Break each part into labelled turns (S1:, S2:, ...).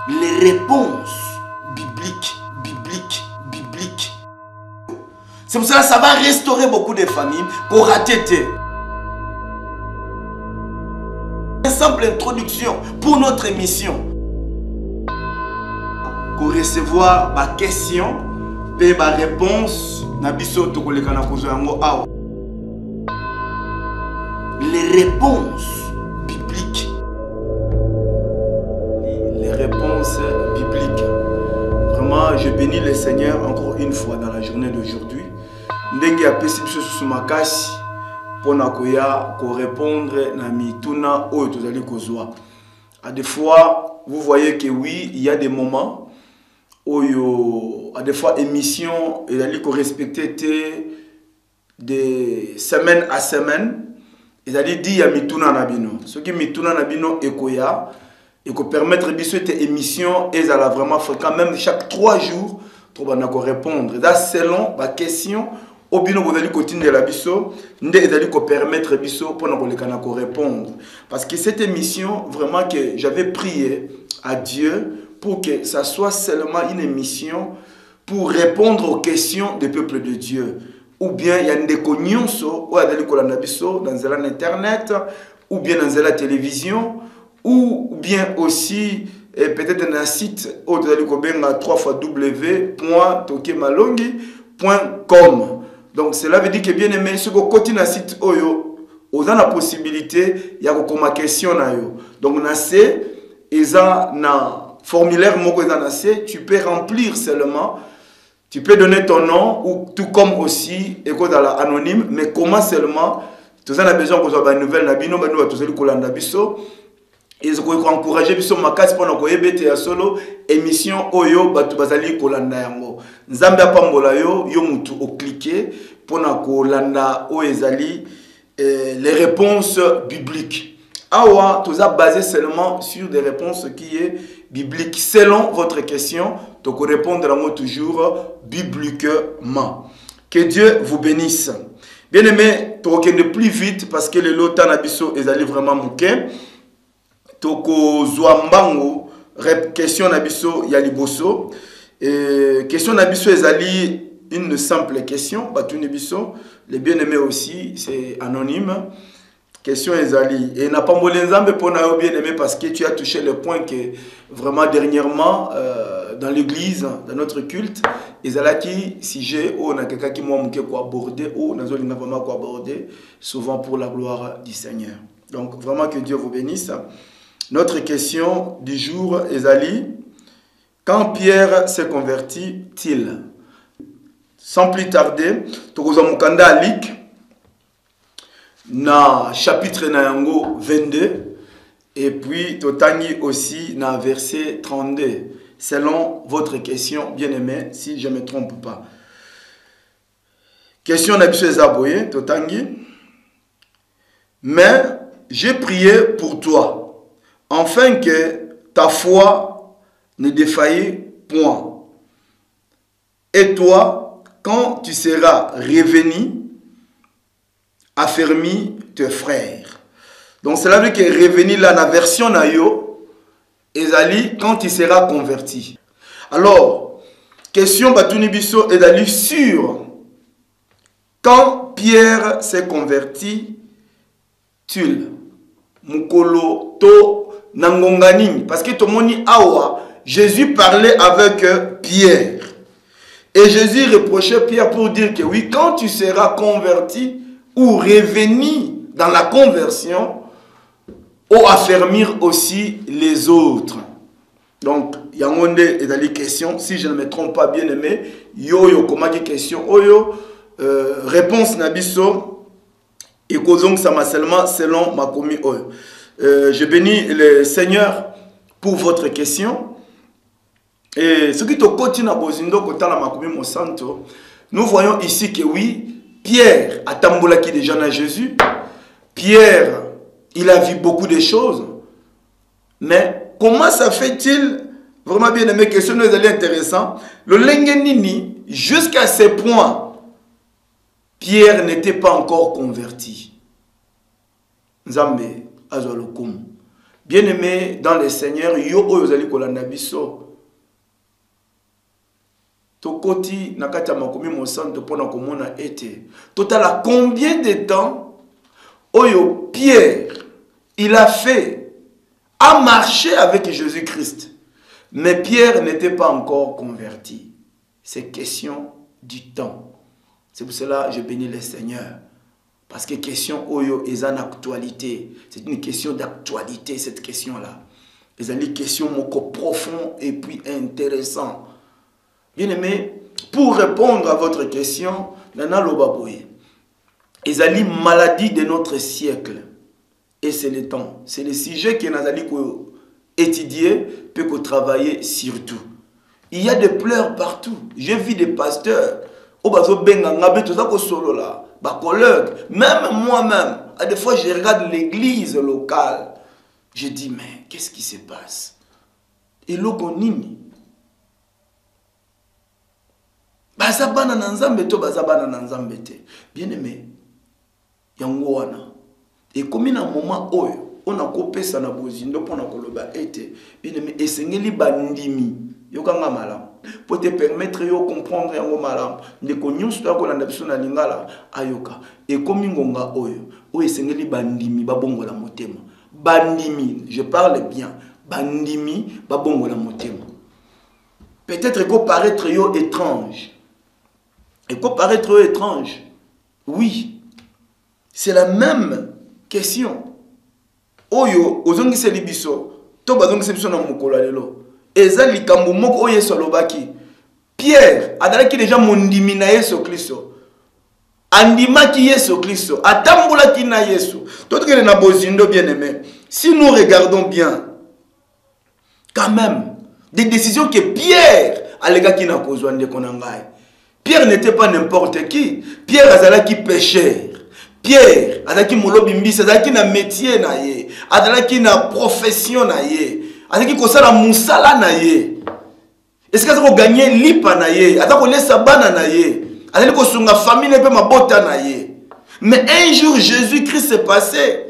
S1: les réponses bibliques. C'est pour ça que ça va restaurer beaucoup de familles qu'on ratait. Une simple introduction pour notre émission. Pour recevoir ma question et ma réponse, les réponses bibliques. Les réponses bibliques. Vraiment, je bénis le Seigneur encore une fois dans la journée d'aujourd'hui. Ndenge ya pesi biso susu makasi pona koya ko répondre na mituna oyo tozali kozwa. À des fois, vous voyez que oui, il y a des moments où à des fois émission il allait ko respecter de semaine à semaine. Il allait dire ya mituna na bino. Ce qui mituna na bino ekoya et ko permettre biso cette émission et ça la vraiment fréquent même chaque 3 jours pour bana ko répondre. Là selon ma question au bino vous allez continuer de la biso ndé allez ko permettre biso pour nous ko répondre parce que cette émission vraiment que j'avais prié à Dieu pour que ça soit seulement une émission pour répondre aux questions des peuples de Dieu ou bien il y a des conyonso ou allez ko landa biso dans l'internet ou bien dans la télévision ou bien aussi peut-être dans un site où vous allez ko benga 3x w.tokemalongi.com. Donc cela veut dire que bien aimé, ce que continue na site oyo, vous avez la possibilité y a comme question na yo. Donc na c'est eza na formulaire moko eza na c'est, tu peux remplir seulement, tu peux donner ton nom ou tout comme aussi éco dans la anonyme, mais comment seulement tu as besoin que soit une nouvelle na bino bano tu zeli kolanda biso. Et je veux encourager biso makasi pona ko yebete ya solo émission oyo batu bazali kolanda yango. Nzambe apambola yo mutu o cliquer pona kolanda o ezali les réponses bibliques. Awa toza basé seulement sur des réponses qui est biblique selon votre question, donc répondre à moi toujours bibliquement. Que Dieu vous bénisse. Bien aimé, to ne plus vite parce que le lotan na biso ezali vraiment mouké. Toko Zouambango, question Nabiso Yaliboso. Question Nabiso Ezali, une simple question. Batoune Biso, les bien-aimés aussi, c'est anonyme. Question Ezali. Et n'a pas molenzambe pour na bien-aimé parce que tu as touché le point que vraiment dernièrement dans l'église, dans notre culte, Ezalaki, si j'ai ou na quelqu'un qui m'a manqué quoi aborder ou n'a pas vraiment quoi aborder, souvent pour la gloire du Seigneur. Donc vraiment que Dieu vous bénisse. Notre question du jour, Ezali, quand Pierre s'est converti-il? Sans plus tarder, Tokozamukanda Alik, na chapitre Nayango 22, et puis Totangi aussi na verset 32, selon votre question, bien-aimé, si je ne me trompe pas. Question d'Abissu Zaboye, Totangi, mais j'ai prié pour toi, afin que ta foi ne défaille point. Et toi, quand tu seras revenu, affermis tes frères. Donc cela veut dire que revenir là, la version nayo, ezali quand tu seras converti. Alors, question Batouni Bisso ezali sur quand Pierre s'est converti, tu Mukolo to Nangongani, parce que tout le monde awa, Jésus parlait avec Pierre. Et Jésus reprochait Pierre pour dire que oui, quand tu seras converti ou revenu dans la conversion, ou affermir aussi les autres. Donc, il y a une question, si je ne me trompe pas bien aimé, yo comment dit question, oyo, réponse nabiso, et causons ça m'a seulement selon ma commis oyo. Je bénis le Seigneur pour votre question. Et ce qui te continue à Bozindo, nous voyons ici que oui, Pierre a tamboulaki déjà à Jésus. Pierre, il a vu beaucoup de choses. Mais comment ça fait-il, vraiment bien aimé, question nous est intéressant, le Lengenini, jusqu'à ce point, Pierre n'était pas encore converti. Nzambe. Bien-aimé dans le Seigneur, yo oyozali kolanda biso. Tokoti nakata makomi mosanto pona komona ete. Total à combien de temps Oyo Pierre il a marché avec Jésus-Christ. Mais Pierre n'était pas encore converti. C'est question du temps. C'est pour cela que je bénis le Seigneur. Parce que question Oyo est en actualité. C'est une question d'actualité, cette question-là. C'est une question moko profond et puis intéressant. Bien aimé, pour répondre à votre question, Nana Lobaboye, ils ont une maladie de notre siècle. Et c'est le temps. C'est le sujet que nous allons étudier, puis travailler surtout. Il y a des pleurs partout. J'ai vu des pasteurs. Même moi-même, à des fois je regarde l'église locale. Je dis, mais qu'est-ce qui se passe? Et l'ogonini. Bien aimé, yangoana. Et comme il y a un moment où on a coupé ça na bozindo pour na koloba ete, bien aimé, et sengeli bandimi, yokanga malam. Pour te permettre de comprendre yango malam. Ne konyonso to ko landa biso na lingala ayoka. Et comme ngonga oyo, o esengeli bandimi babongola motema. Bandimi, je parle bien. Bandimi babongola motema. Peut-être que paraître yo étrange. Et quoi paraître étrange? Oui, c'est la même question. Oyo, ozongi se libiso, to bazongi se biso na mukolo lelo. Eza likambo moko oyo Yesu alobaki. Pierre, adalaki déjà mondimi na Yesu Kristo. Andimaki Yesu Kristo, atambulaki na Yesu. Totokele na bozindo bien-aimé. Si nous regardons bien, quand même, des décisions que Pierre allegaki na kozwa ndeko na ngai. Pierre n'était pas n'importe qui. Pierre azalaki pécheur. Pierre azalaki molobi mbisi, azalaki na métier na ye, azalaki na profession na ye, azalaki kosala musala na ye. Est-ce que azalaki gagner lipa na ye, azalaki kolesa bana na ye, azalaki kosunga famille pe mabota na ye. Mais un jour Jésus-Christ s'est passé.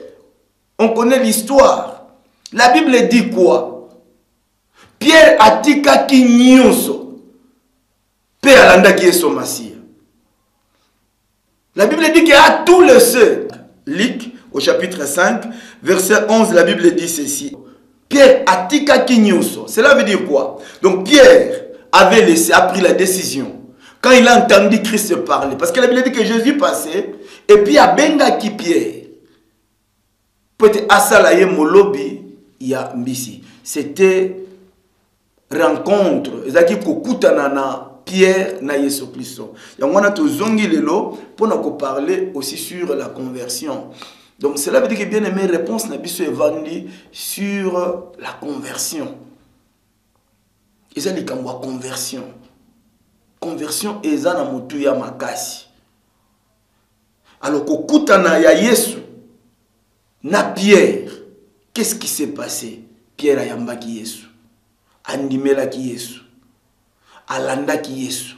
S1: On connaît l'histoire. La Bible dit quoi? Pierre atikaki nyonso. Pe alanda qui est son Messie. La Bible dit qu'il a tout le ceux. Luc au chapitre 5, verset 11, la Bible dit ceci. Pierre atika kinyoso. Cela veut dire quoi? Donc Pierre a pris la décision. Quand il a entendu Christ parler. Parce que la Bible dit que Jésus passait. Et puis à benga ki Pierre. Peut-être asalaye molobi ya mbisi. C'était rencontre. Ezaki kokutanana. Pierre na Yesu Christo. Donc on a tout zongi lelo pour nous parler aussi sur la conversion. Donc cela veut dire que bien aimé réponse na biso evandi sur la conversion. Eza likambo conversion. Conversion eza na mutu ya makasi. Alors kokutana ya Yesu na Pierre, qu'est-ce qui s'est passé? Pierre ayambaki Yesu. Andimela ki Yesu. Alanda ki Yesu.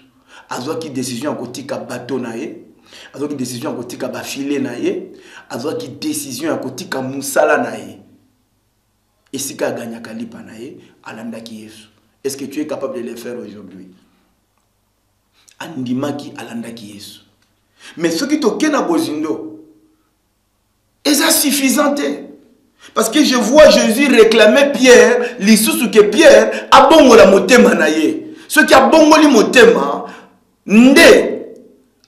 S1: Azwa ki décision kotika bateau na ye. Azwa ki décision kotika ba filet na ye. Azwa ki décision kotika musala na ye. Et si ka gagna kalipa na ye, alanda ki Yesu. Est-ce que tu es capable de le faire aujourd'hui? Andimaki alanda ki Yesu. Mais ce qui toke na bozindo, est-ce suffisant? Parce que je vois Jésus réclamer Pierre, l'issue que Pierre a bongo la motema na ye. Ce qui a bongoli motema, nde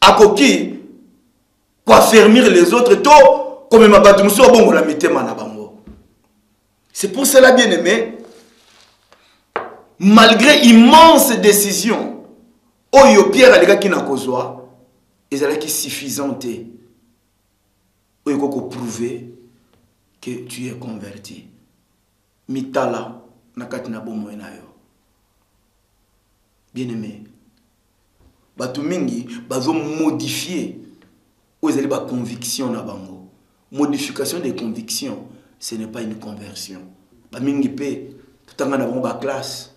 S1: akoki pour affermir les autres to comme mabatumuso bongo la mitema na bango. C'est pour cela bien aimé, malgré immense décision, oyo Pierre alega ki na kozwa, ezalaki suffisante. Oyo koko prouver que tu es converti. Mitala nakati na bomo na yo. Bien-aimé, bato mingi bazo modifier aux ba conviction na bango. Modification des convictions, ce n'est pas une conversion. Ba mingi pe tutanga na bango ba classe.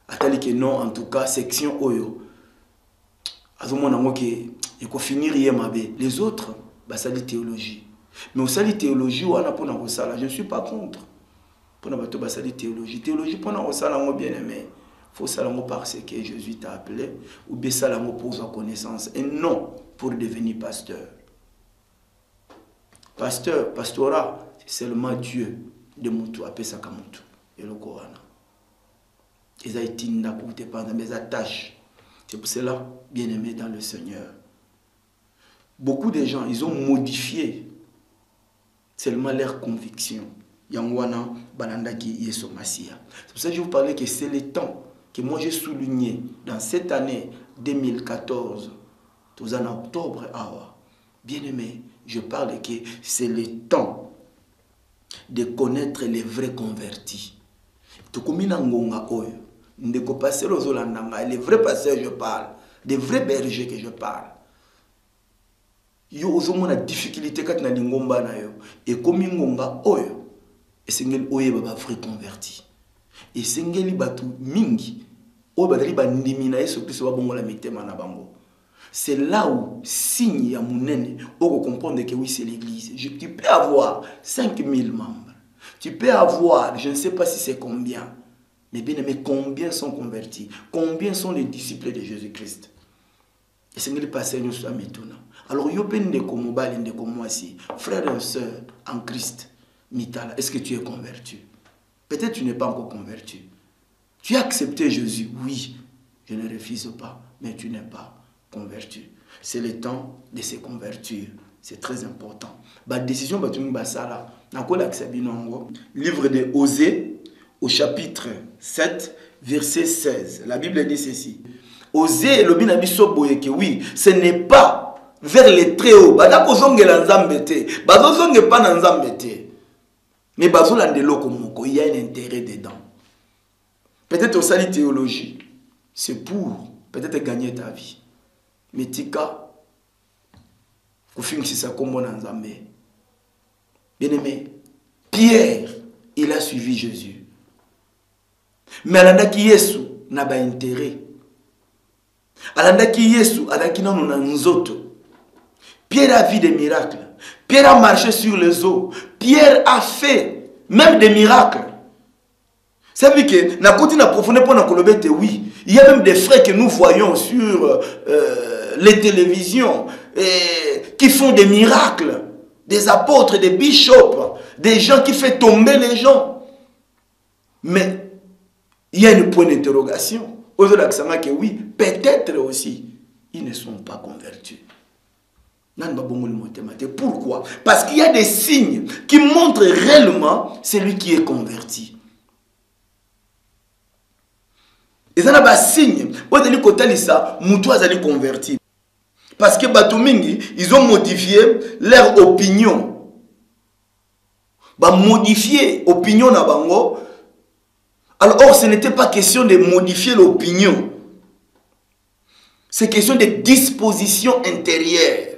S1: Atali que non, en tout cas section oyo. Azo mona ngo ke eko finir ye mabe. Les autres ba sali théologie. Mais au sali théologie wana pona ko sala, je ne suis pas contre. Pour ne pas faire théologie. Théologie, pour nous, ça l'a bien aimé. Il faut ça parce que Jésus t'a appelé. Ou bien ça l'a pour sa connaissance. Et non pour devenir pasteur. Pasteur, pastorat, c'est seulement Dieu de Moutou, appelle ça Kamutu. Et le Coran. Ils ont été pour te prendre mes attaches. C'est pour cela, bien aimé dans le Seigneur. Beaucoup de gens, ils ont modifié seulement leur conviction. Yangwana, Balandaki, Yeso Massia. C'est pour ça que je vous parlais que c'est le temps que moi j'ai souligné dans cette année 2014, tout en octobre, bien aimé, je parle que c'est le temps de connaître les vrais convertis. Les vrais pasteurs, je parle, des vrais bergers que je parle. Yo ozomo na difficulté kat na lingomba na yo et komi ngonga oyo esengeli oye baba vrai converti esengeli batu mingi oyo badali bandimi na Yesu Kristo babongola mitema na bango. C'est là où signe ya munene oko comprendre que oui c'est l'église. Tu peux avoir 5000 membres. Tu peux avoir, je ne sais pas si c'est combien, mais bien aimé, combien sont convertis? Combien sont les disciples de Jésus-Christ? Et c'est ce qui passe nous maintenant. Alors, frère et soeur en Christ, Mitala, est-ce que tu es converti? Peut-être tu n'es pas encore converti. Tu as accepté Jésus, oui, je ne refuse pas, mais tu n'es pas converti. C'est le temps de se convertir. C'est très important. La décision de livre de Osée, au chapitre 7, verset 16. La Bible dit ceci. Osée, le binabiso boyeke, oui, ce n'est pas vers les très hauts. Badako zonge la nzambete. Bazo zonge pas na nzambete. Mais bazo la ndeloko moko, il y a un intérêt dedans. Peut-être au sali théologie, c'est pour peut-être gagner ta vie. Mais tika, si ça comme na nzambe. Bien aimé, Pierre, il a suivi Jésus. Mais alandaki Yesu n'a pas intérêt. Alandaki Yesu alaki na nzoto. Pierre a vu des miracles. Pierre a marché sur les eaux. Pierre a fait même des miracles. Ça veut dire que na côté na profondeur pour na kolobete oui, il y a même des frères que nous voyons sur les télévisions qui font des miracles, des apôtres, des bishops, des gens qui font tomber les gens. Mais il y a une point d'interrogation. Que oui, peut-être aussi, ils ne sont pas convertis. Pourquoi? Parce qu'il y a des signes qui montrent réellement celui qui est converti. Et ça n'a pas de signe. Parce que Batomingi, ils ont modifié leur opinion. Modifier l'opinion na bango. Alors, ce n'était pas question de modifier l'opinion. C'est question de disposition intérieure.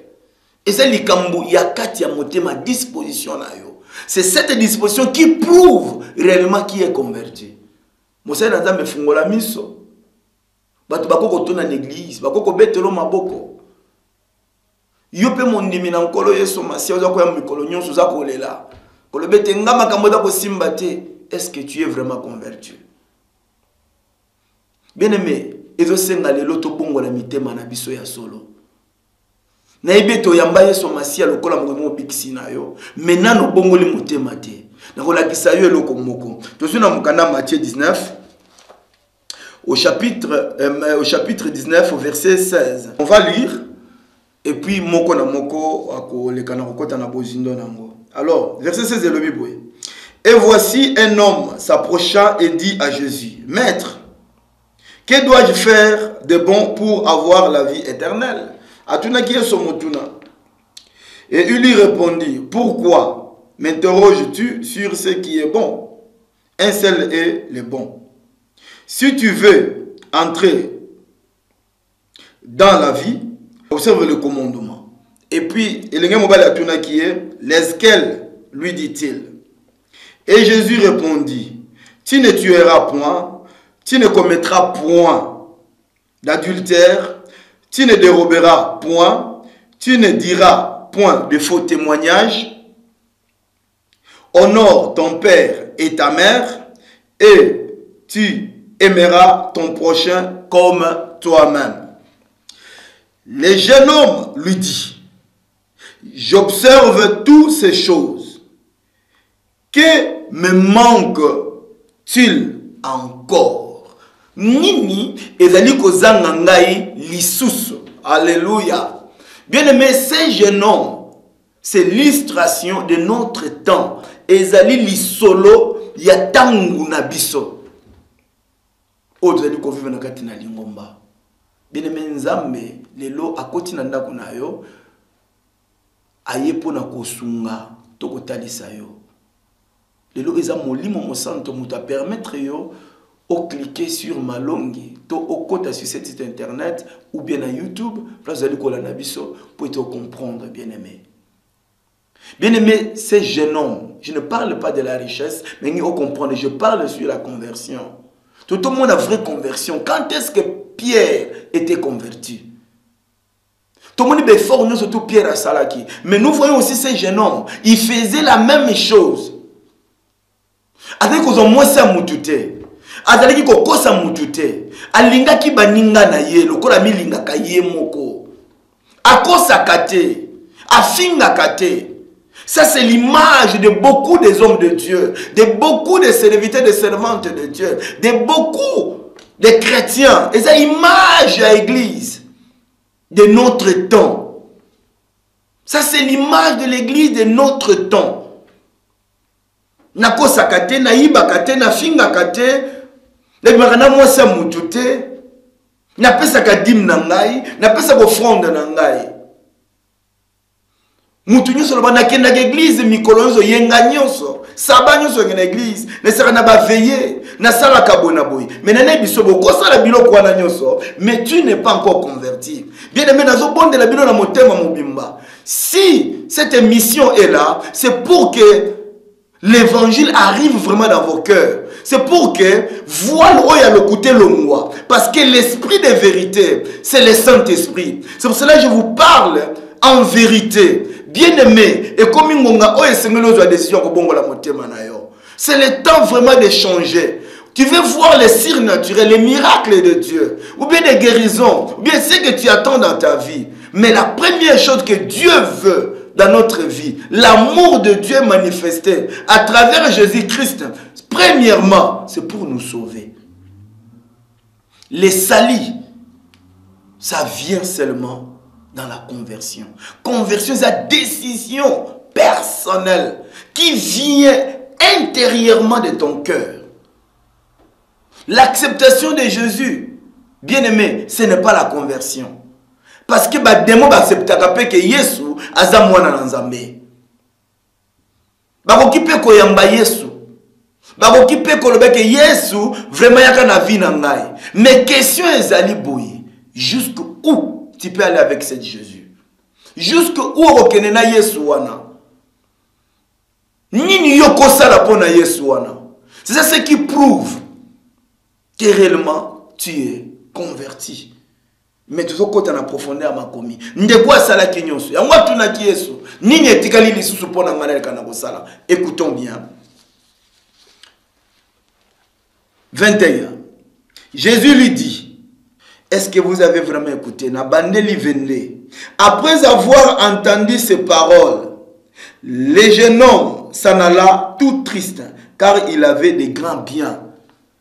S1: Et c'est l'ikambo yakatia motema disposition na yo. C'est cette disposition qui prouve réellement qui est converti. Mosé na nzambe fungola miso. Batu bakoko tona l'église, bakoko betelo maboko. Yo pe mondimi na nkolo Yesu Masia oza ko ya mikolo nyonso za kolela. Kolobete ngama kamboda ko simbate. Est-ce que tu es vraiment converti? Bien aimé, ezo senga lelo to bongo la mitema na biso ya solo. Na ibeto yamba Yesu Masia lokola mo bikisi na yo. Maintenant no bongo li motema te. Na kolakisa yo eloko moko. Tozo na mukanda Matthieu 19 au chapitre 19 au verset 16. On va lire et puis moko na moko ako lekana kokota na bozindo nango. Alors, verset 16 est le Bible. Et voici un homme s'approcha et dit à Jésus, « Maître, que dois-je faire de bon pour avoir la vie éternelle ?» Et il lui répondit, « Pourquoi m'interroges-tu sur ce qui est bon? Un seul est le bon. Si tu veux entrer dans la vie, observe le commandement. » Et puis, il y a qui est, « Lesquels, lui dit-il. » Et Jésus répondit, « Tu ne tueras point, tu ne commettras point d'adultère, tu ne déroberas point, tu ne diras point de faux témoignages, honore ton père et ta mère, et tu aimeras ton prochain comme toi-même. Le jeune homme lui dit, j'observe toutes ces choses. Que me manque-t-il encore? Nini ezali kozanga ngai lisusu. Alléluia. Bien-aimé, ces jeunes hommes, c'est l'illustration de notre temps. Ezali lisolo ya tangu na biso. Ozali ko vivre na kati na lingomba. Bien-aimé, nzambe lelo akoti na ndako na yo ayepo na kosunga to kotalisa yo. Lelo eza molimo mosanto muta permettre yo au cliquer sur Malongi, to au côté sur ce site internet ou bien à YouTube, place de l'école Nabiso pour te comprendre, bien-aimé. Bien-aimé, ces jeunes hommes, je ne parle pas de la richesse, mais il faut comprendre, je parle sur la conversion. Tout le monde a vraie conversion. Quand est-ce que Pierre était converti? Tout le monde est fort, nous surtout Pierre à Salaki. Mais nous voyons aussi ces jeunes hommes, ils faisaient la même chose. Avec qu'ils ont moins ça moutouté. Azalaki kokosa mutute alinga ki baninga na ye lokola milinga ka ye moko akosa kate afinga kate. Ça c'est l'image de beaucoup des hommes de Dieu, de beaucoup de serviteurs, de servantes de Dieu, de beaucoup de chrétiens. Et c'est l'image à l'église de notre temps. Ça c'est l'image de l'église de notre temps. Nakosa kate na iba kate na finga kate. Les marana moi ça mutute na pesa ka dim na ngai na pesa ko fronde na ngai mutu nyoso ba na kenda ke église mikolo nyoso yenga nyoso saba nyoso ngena église na sera na ba veiller na sala ka bona boy mais na biso boko sala biloko wana nyoso mais tu n'es pas encore converti. Bien aimé nazo bonde la bilo na motema mobimba. Si cette mission est là, c'est pour que l'évangile arrive vraiment dans vos cœurs. C'est pour que voile où il y a le côté longwa. Parce que l'esprit de vérité, c'est le Saint-Esprit. C'est pour cela que je vous parle en vérité. Bien aimé. Et comme c'est le temps vraiment de changer. Tu veux voir les signes naturels, les miracles de Dieu. Ou bien des guérisons. Ou bien ce que tu attends dans ta vie. Mais la première chose que Dieu veut dans notre vie, l'amour de Dieu manifesté à travers Jésus-Christ, premièrement, c'est pour nous sauver. Les salis, ça vient seulement dans la conversion. Conversion, c'est la décision personnelle qui vient intérieurement de ton cœur. L'acceptation de Jésus, bien aimé, ce n'est pas la conversion. Parce que les démons acceptent que Yesu aza mwana na Nzambe. Bako kipe ko yamba Yesu. Bako kipe ko lobe que Yesu vraiment yaka na vie na ngai. Mais question ezali boye. Jusqu'où tu peux aller avec cette Jésus? Jusqu'où okene na Yesu wana? Nini yoko sala pona Yesu wana? C'est ça ce qui prouve que réellement tu es converti. Mais tout ce côté en profondeur m'a commis. Ndeko asala kinyoso. Ya ngwa tuna ki Yesu. Nini etikali lisusu pona ngana kana kosala. Écoutons bien. 21. Jésus lui dit, est-ce que vous avez vraiment écouté? Na bandeli vende. Après avoir entendu ces paroles, le jeune homme s'en alla tout triste, car il avait des grands biens.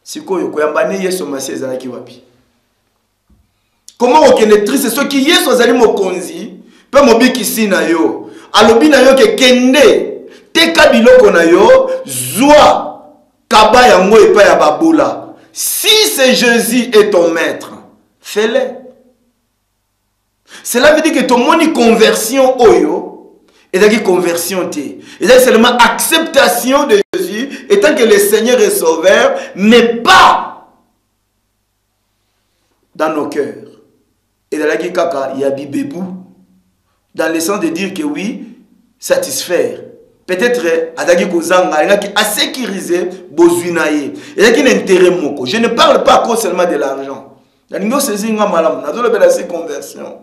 S1: Sikoyo koyambane Yesu masi ezalaki wapi? Comment on est triste? C'est ce qui est sur Zali Mokonzi, peu mobiki si na yo, alobi na yo ke kende, te kabiloko na yo, zwa kaba yango epa ya babola. Si c'est Jésus est ton maître, fais-le. Cela veut dire que ton moni conversion oyo, et donc conversion te, et donc seulement acceptation de Jésus, étant que le Seigneur est sauveur, mais pas dans nos cœurs. Et dans la kaka, il y a bibébou. Dans le sens de dire que oui, satisfaire. Peut-être, adagi kozanga, il y a qui a sécurisé bozuinaye. Il y a qui n'intérêt moko. Je ne parle pas seulement de l'argent. Il y a une conversion.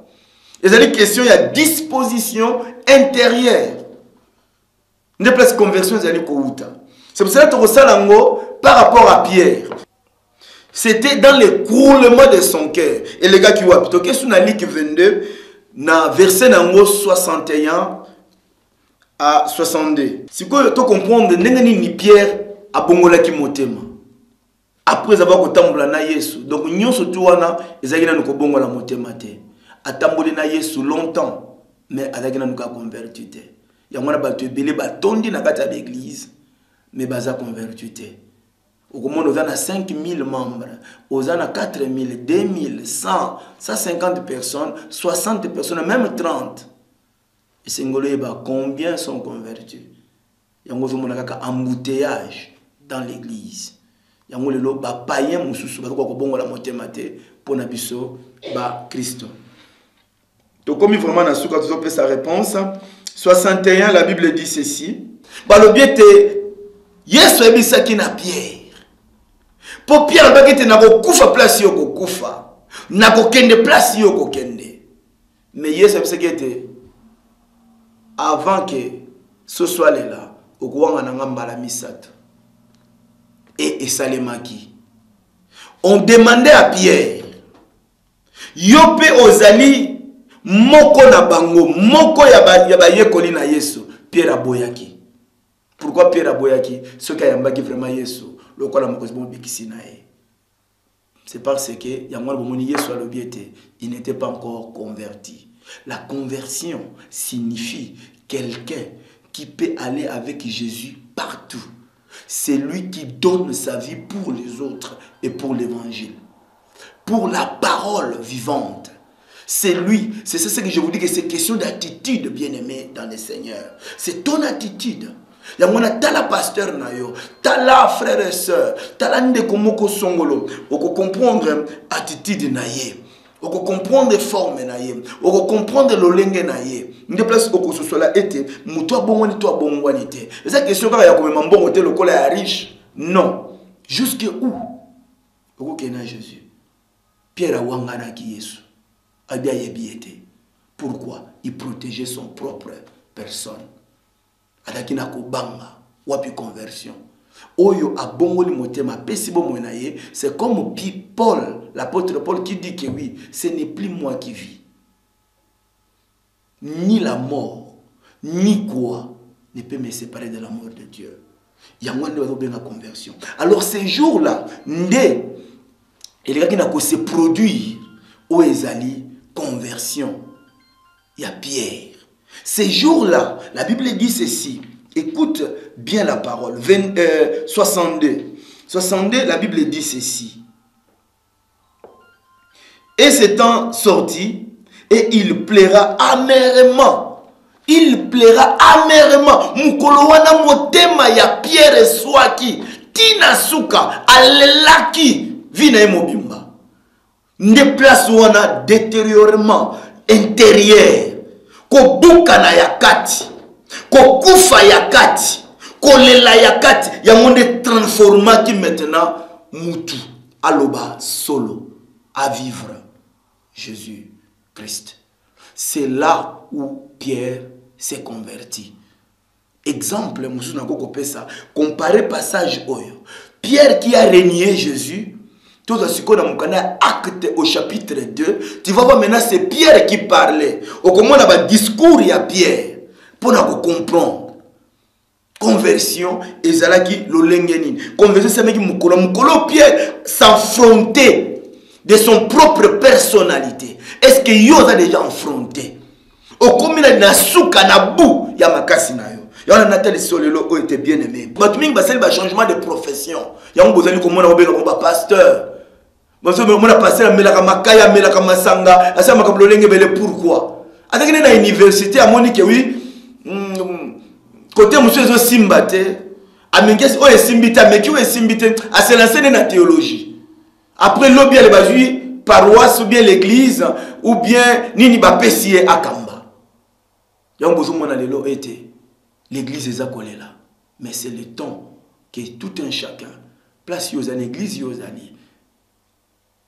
S1: Il y a des questions, il y a disposition intérieure. Une place conversion ezali kouta. C'est pour cela que Rosalango, par rapport à Pierre, c'était dans l'écroulement de son cœur. Et les gars qui voient, plutôt que sur la Ligue 22, dans verset 61 à 62. Si vous comprendre, ni Pierre a bongola ki motema. Après avoir kotambola na Yesu. Donc nous surtout wana ezakina no bongola motema te. Atamboli na Yesu longtemps, mais azakina no ka converti te. Yangwana batu ebele batondi na kati ya l'église, mais baza converti te. Au monde on a 5000 membres, on a 4000, 2000, 100, 150 personnes, 60 personnes, même 30. Et c'est combien sont convertis? Il y a un embouteillage dans l'église. Il y a un païen pour Nabiso Christ. Donc, comme vraiment dans ce sa réponse, 61, la Bible dit ceci. Le bien est, Yesu ebisaki na Pierre. Pour Pierre, il y a une place qui est na kokende place qui est. Mais Yesu ebisaki avant que ce soit là, au courant de misato et salemaki. On demandait à Pierre, yope ozali moko na bango, moko ya yekoli na Yesu, Pierre aboyaki. Pourquoi Pierre aboyaki? Ce qui a yambaki vraiment Yesu, le quoi la mokozi bon bikisi na e. C'est parce que yamwa bomoni Yesu alobiete, il n'était pas encore converti. La conversion signifie quelqu'un qui peut aller avec Jésus partout. C'est lui qui donne sa vie pour les autres et pour l'évangile. Pour la parole vivante. C'est lui. C'est ce que je vous dis que c'est question d'attitude, bien-aimé dans le Seigneur. C'est ton attitude. Il y a tala pasteur nayo, tala frère et sœur, tala ndeko moko songolo. On comprendre attitude naye. On comprendre forme naye, on comprendre l'olenge naye. Une place où ce soit là été, muto bongoni to bongwani te. C'est question quand il y a comme mbongo te le cola riche. Non. Jusque où? Au kena Jésus. Pierre awangana ki Yesu. Abia yebiete. Pourquoi? Il protégeait son propre personne. Adakina ko banga, wapi conversion. Oyo abongoli motema pesibo monaye, c'est comme Paul, l'apôtre Paul qui dit que oui, ce n'est plus moi qui vis. Ni la mort, ni quoi ne peut me séparer de l'amour de Dieu. Il y a moins de conversion. Alors ces jours-là, ndé, il y a qui se produire au Ezali conversion. Il y a Pierre. Ces jours-là, la Bible dit ceci. Écoute bien la parole. 62. 62, la Bible dit ceci. Et s'étant sorti, et il plaira amèrement. Il plaira amèrement. Mukolowana motema ya Pierre swaki. Tina suka alelaki. Vina emobimba. Ne place wana détériorement intérieur. Ko buka na yakati. Ko kufa yakati. Ko lela yakati. Ya monde transforma qui maintenant mutu. Aloba solo. À vivre. Jésus-Christ. C'est là où Pierre s'est converti. Exemple, comparé passage oyo. Pierre qui a régné Jésus, tout ce qu'on a acte au chapitre 2, tu vas voir maintenant c'est Pierre qui parlait. Au comment on a un discours il y a Pierre pour nous comprendre. Conversion et zalaki l'olengenin. Conversion c'est même mukolo Pierre s'affronter de son propre personnalité. Est-ce que yo a déjà affronté? Au combien na suka na bou ya makasi na yo. Ya na tel solelo o était bien aimé. Batuming ba c'est changement de profession. Ya on bozali komona obela ko ba pasteur. Baso me mona pasteur mela ka makaya mela ka masanga, asa makablo lenge bele pourquoi? Ataki na université a moni que oui côté monsieur zo simbate, amengesi o esimbita meki o esimbite a se lancer na théologie. Après l'obia le bazui paroisse ou bien l'église ou bien nini ba pesie akamba. Donc vous mona lelo était l'église est collée là. Mais c'est le temps que tout un chacun place yo za l'église yo zali.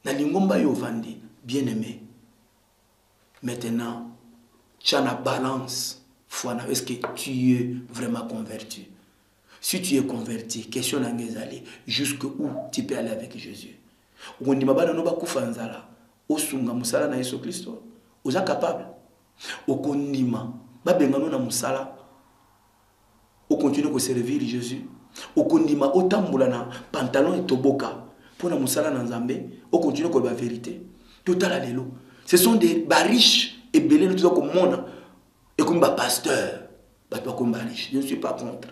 S1: Na lingomba yo vandi bien aimé. Maintenant chana balance est-ce que tu es vraiment converti? Si tu es converti, question n'angezali, jusqu'où tu peux aller avec Jésus? On dit mabana no bakufanzala, osunga musala na Yesu Kristo, oza capable. Okondima, babengano na musala, o continue de servir Jésus. Okondima otambola na pantalon et toboka, pour na musala na Nzambe, o continue ko la vérité. Total à l'élo. Ce sont des riches et belés tout comme monde et comme pasteur, comme riche. Je ne suis pas contre.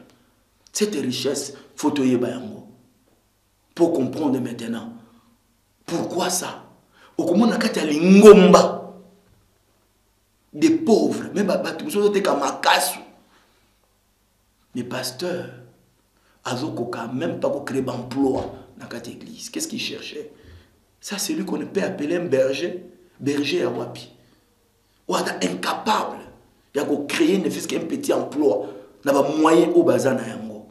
S1: Cette richesse, faut te bayango. Pour comprendre maintenant. Pourquoi ça? Au comment on a kati lingomba des pauvres, même batu muso te kamakasu. Les pasteurs, azokoka même pas pour créer d'emploi dans cette église. Qu'est-ce qu'ils cherchaient? Ça c'est lui qu'on peut appeler un berger, berger à Wapi. Ou incapable, il y a créer ne fût qu'un petit emploi, n'a pas moyen au bazar na yango.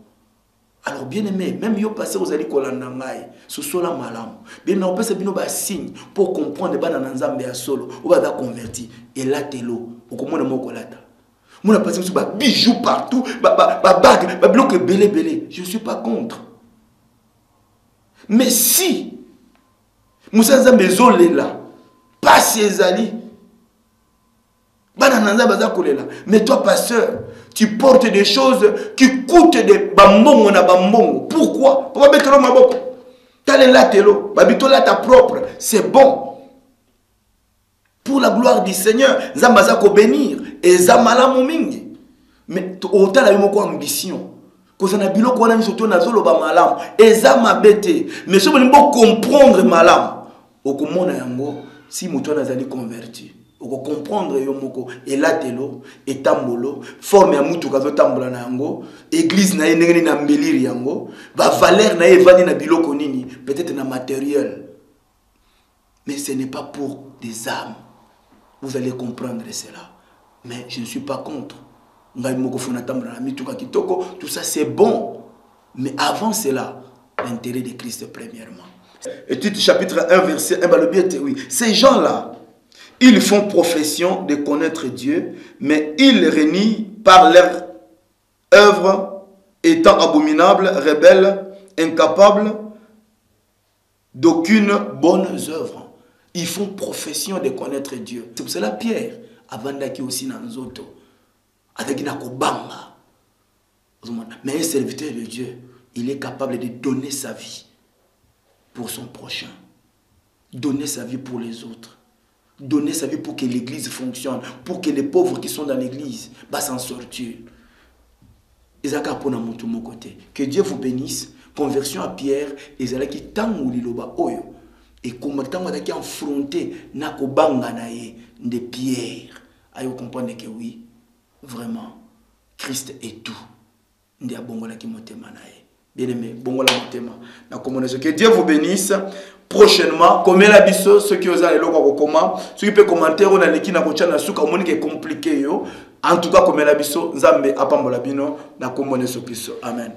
S1: Alors bien aimé, même yo passé aux ali kolandangai, ce soit la malam. Bien na opesa bino ba signe pour comprendre ba na nzambe ya solo, ou ba converti et là telo, o komona moko lata. Mon a passé sur ba bijoux partout, ba bague, ba bloc belé. Je suis pas contre. Mais si Moussa Nzambe zolela, pas ses ali. Mais toi, pasteur, tu portes des choses qui coûtent des bambons na bambons. Pourquoi? Pourquoi mettre l'homme à boko? T'as les latelo, babitola ta propre, c'est bon. Pour la gloire du Seigneur, Zambaza ko bénir et Zamala momingi. Mais autant la yomoko ambition. Cause na bilo ko na surtout na zolo ba malam et Zamabete. Mais si vous comprendre malam, okomona yango si muto nazali converti. Vous comprendre yomoko et la telo et tambolo forme ya mutu kazo tambola na yango église na ndenge na mbeliri yango ba valeur na evani na biloko nini peut-être na matériel, mais ce n'est pas pour des âmes. Vous allez comprendre cela. Mais je ne suis pas contre. Ngai moko funa tambola na mituka kitoko, tout ça c'est bon, mais avant cela l'intérêt de Christ premièrement. Étude chapitre 1 verset 1 bah le bien oui, ces gens-là ils font profession de connaître Dieu, mais ils renient par leur œuvre, étant abominables, rebelles, incapables d'aucune bonne œuvre. Ils font profession de connaître Dieu. C'est pour cela Pierre, avant d'aller aussi dans les autres, avec Nakobanga. Mais un serviteur de Dieu, il est capable de donner sa vie pour son prochain, donner sa vie pour les autres. Donner sa vie pour que l'église fonctionne, pour que les pauvres qui sont dans l'église s'en sortir. Que Dieu vous bénisse. Conversion à Pierre, et qui tangu liloba oyo. Et comment tangu qui affronté nakobanga nae de Pierre. Ayo comprendre que oui, vraiment, Christ est tout. Ndi abongola ki motema nae. Bien aimé, bongola motema. Na communauté. Que Dieu vous bénisse. Prochainement, comme la biso, ceux qui osent aller au comment, ceux qui peuvent commenter, on a l'équipe na kocha na suka, on est compliqué yo. En tout cas, comme la biso, Nzambe apambola bino na komone so Kristo. Amen.